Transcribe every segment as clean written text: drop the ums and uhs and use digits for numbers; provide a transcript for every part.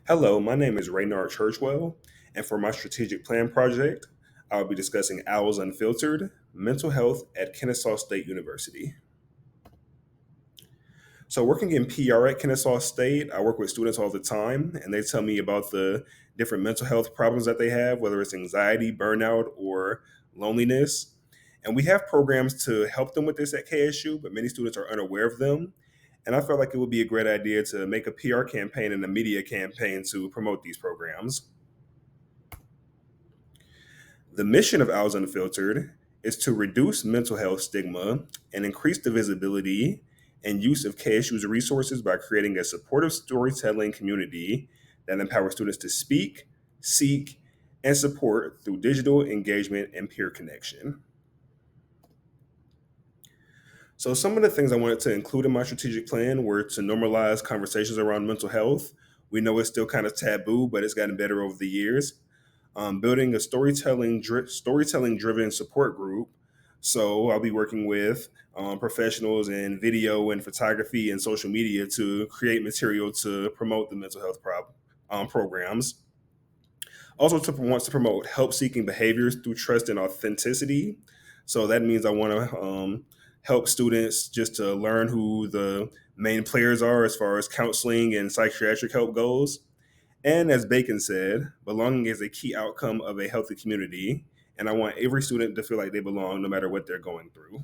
Hello, my name is Raynard Churchwell, and for my strategic plan project, I'll be discussing Owls Unfiltered Mental Health at Kennesaw State University. So, working in PR at Kennesaw State, I work with students all the time, and they tell me about the different mental health problems that they have, whether it's anxiety, burnout, or loneliness. And we have programs to help them with this at KSU, but many students are unaware of them. And I felt like it would be a great idea to make a PR campaign and a media campaign to promote these programs. The mission of Owls Unfiltered is to reduce mental health stigma and increase the visibility and use of KSU's resources by creating a supportive storytelling community that empowers students to speak, seek, and support through digital engagement and peer connection. So, some of the things I wanted to include in my strategic plan were to normalize conversations around mental health. We know it's still kind of taboo, but it's gotten better over the years. Building a storytelling driven support group. So I'll be working with professionals in video and photography and social media to create material to promote the mental health programs. Also, to wants to promote help seeking behaviors through trust and authenticity. So that means I want to help students just to learn who the main players are as far as counseling and psychiatric help goes. And as Bacon said, belonging is a key outcome of a healthy community. And I want every student to feel like they belong no matter what they're going through.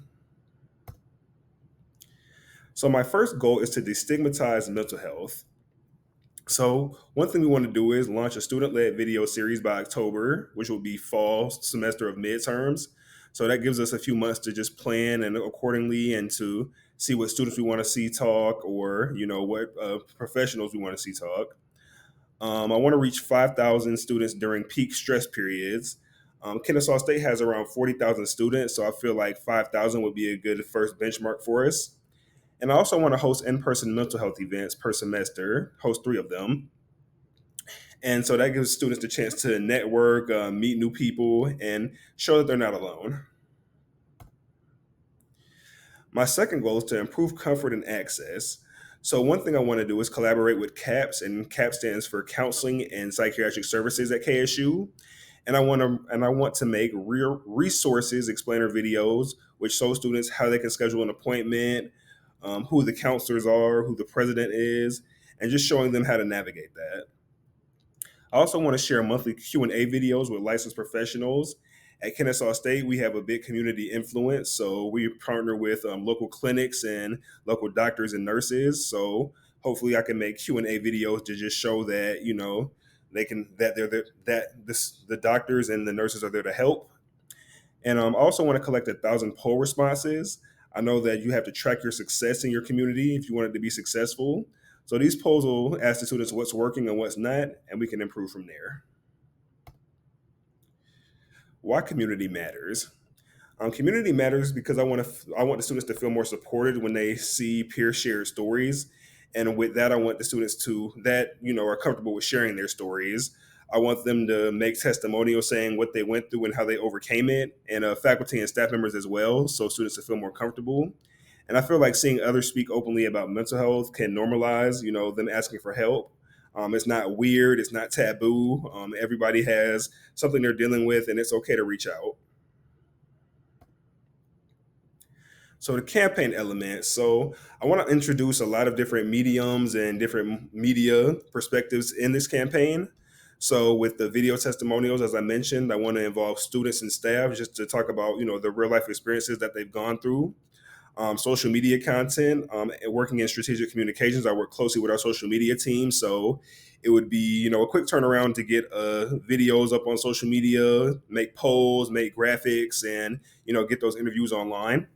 So, my first goal is to destigmatize mental health. So, one thing we want to do is launch a student led video series by October, which will be fall semester of midterms. So, that gives us a few months to just plan and accordingly and to see what students we want to see talk or, what professionals we want to see talk. I want to reach 5,000 students during peak stress periods. Kennesaw State has around 40,000 students, so I feel like 5,000 would be a good first benchmark for us. And I also want to host in person mental health events per semester, host three of them. And so that gives students the chance to network, meet new people, and show that they're not alone. My second goal is to improve comfort and access. So one thing I want to do is collaborate with CAPS, and CAPS stands for Counseling and Psychiatric Services at KSU. And I want to make real resources explainer videos which show students how they can schedule an appointment, who the counselors are, who the president is, and just showing them how to navigate that. I also want to share monthly Q&A videos with licensed professionals. At Kennesaw State, we have a big community influence, so we partner with local clinics and local doctors and nurses. So hopefully, I can make Q&A videos to just show that they can that they're there, that the doctors and the nurses are there to help. And I also want to collect 1,000 poll responses. I know that you have to track your success in your community if you want it to be successful. So these polls will ask the students what's working and what's not, and we can improve from there. Why community matters? Community matters because I want the students to feel more supported when they see peer shared stories, and with that, I want the students to that are comfortable with sharing their stories. I want them to make testimonials saying what they went through and how they overcame it, and faculty and staff members as well, so students to feel more comfortable. And I feel like seeing others speak openly about mental health can normalize, them asking for help. It's not weird. It's not taboo. Everybody has something they're dealing with, and it's okay to reach out. So the campaign element. So I want to introduce a lot of different mediums and different media perspectives in this campaign. So with the video testimonials, as I mentioned, I want to involve students and staff just to talk about the real life experiences that they've gone through. Social media content, and working in strategic communications. I work closely with our social media team, so it would be a quick turnaround to get videos up on social media, make polls, make graphics, and get those interviews online.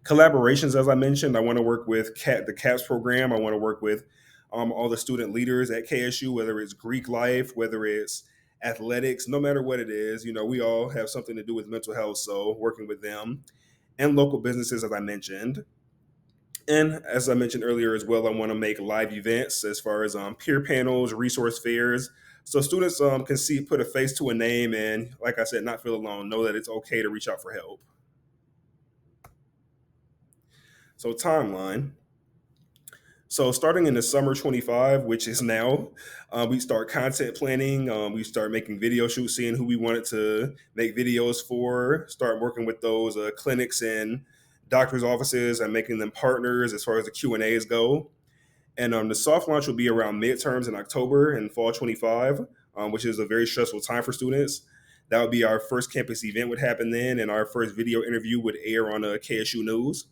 Collaborations, as I mentioned, I want to work with the CAPS program. I want to work with all the student leaders at KSU, whether it's Greek life, whether it's athletics, no matter what it is. We all have something to do with mental health, so working with them and local businesses, as I mentioned. And as I mentioned earlier as well, I want to make live events as far as peer panels, resource fairs, so students can put a face to a name, and like I said, not feel alone. Know that it's okay to reach out for help. So timeline. So starting in the summer 25, which is now, we start content planning. We start making video shoots, seeing who we wanted to make videos for. Start working with those clinics and doctors' offices and making them partners as far as the Q&As go. And the soft launch will be around midterms in October and fall 25, which is a very stressful time for students. That would be our first campus event would happen then, and our first video interview would air on KSU News.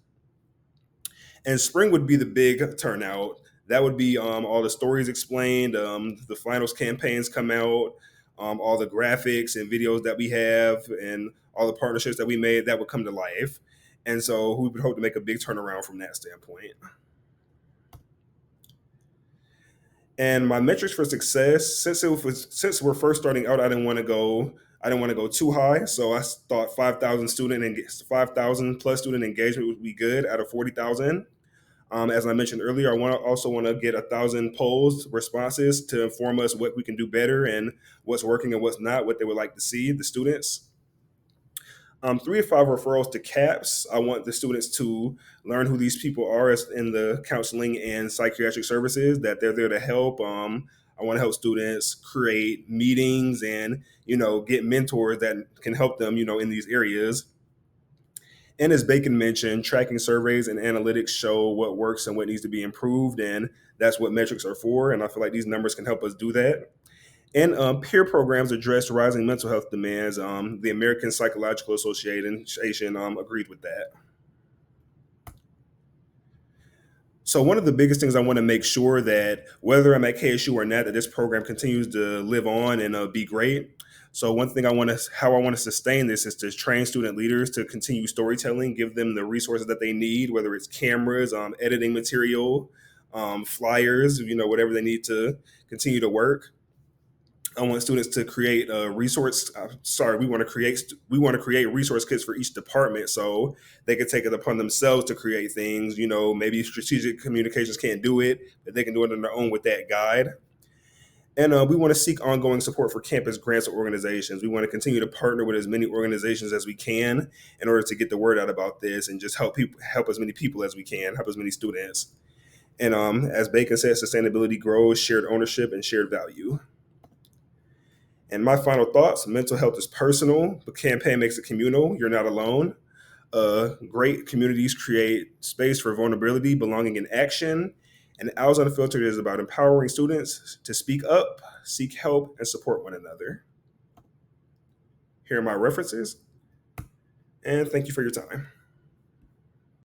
And spring would be the big turnout. That would be all the stories explained, the finals campaigns come out, all the graphics and videos that we have, and all the partnerships that we made that would come to life. And so we would hope to make a big turnaround from that standpoint. And my metrics for success, since we're first starting out, I didn't want to go too high. So I thought 5,000 plus student engagement would be good out of 40,000. As I mentioned earlier, also want to get 1,000 polls responses to inform us what we can do better and what's working and what's not, what they would like to see the students. 3 to 5 referrals to CAPS. I want the students to learn who these people are in the counseling and psychiatric services, that they're there to help. I want to help students create meetings and, get mentors that can help them, in these areas. And as Bacon mentioned, tracking surveys and analytics show what works and what needs to be improved. And that's what metrics are for. And I feel like these numbers can help us do that. And peer programs address rising mental health demands. The American Psychological Association agreed with that. So one of the biggest things I want to make sure that whether I'm at KSU or not, that this program continues to live on and be great. So one thing how I want to sustain this is to train student leaders to continue storytelling, give them the resources that they need, whether it's cameras, editing material, flyers, whatever they need to continue to work. I want students to create a resource. We want to create resource kits for each department, so they can take it upon themselves to create things. Maybe strategic communications can't do it, but they can do it on their own with that guide. And we want to seek ongoing support for campus grants or organizations. We want to continue to partner with as many organizations as we can in order to get the word out about this and just help as many people as we can, help as many students. And as Bacon said, sustainability grows, shared ownership, and shared value. And my final thoughts: mental health is personal, but campaign makes it communal. You're not alone. Great communities create space for vulnerability, belonging, and action. And Owls Unfiltered is about empowering students to speak up, seek help, and support one another. Here are my references, and thank you for your time.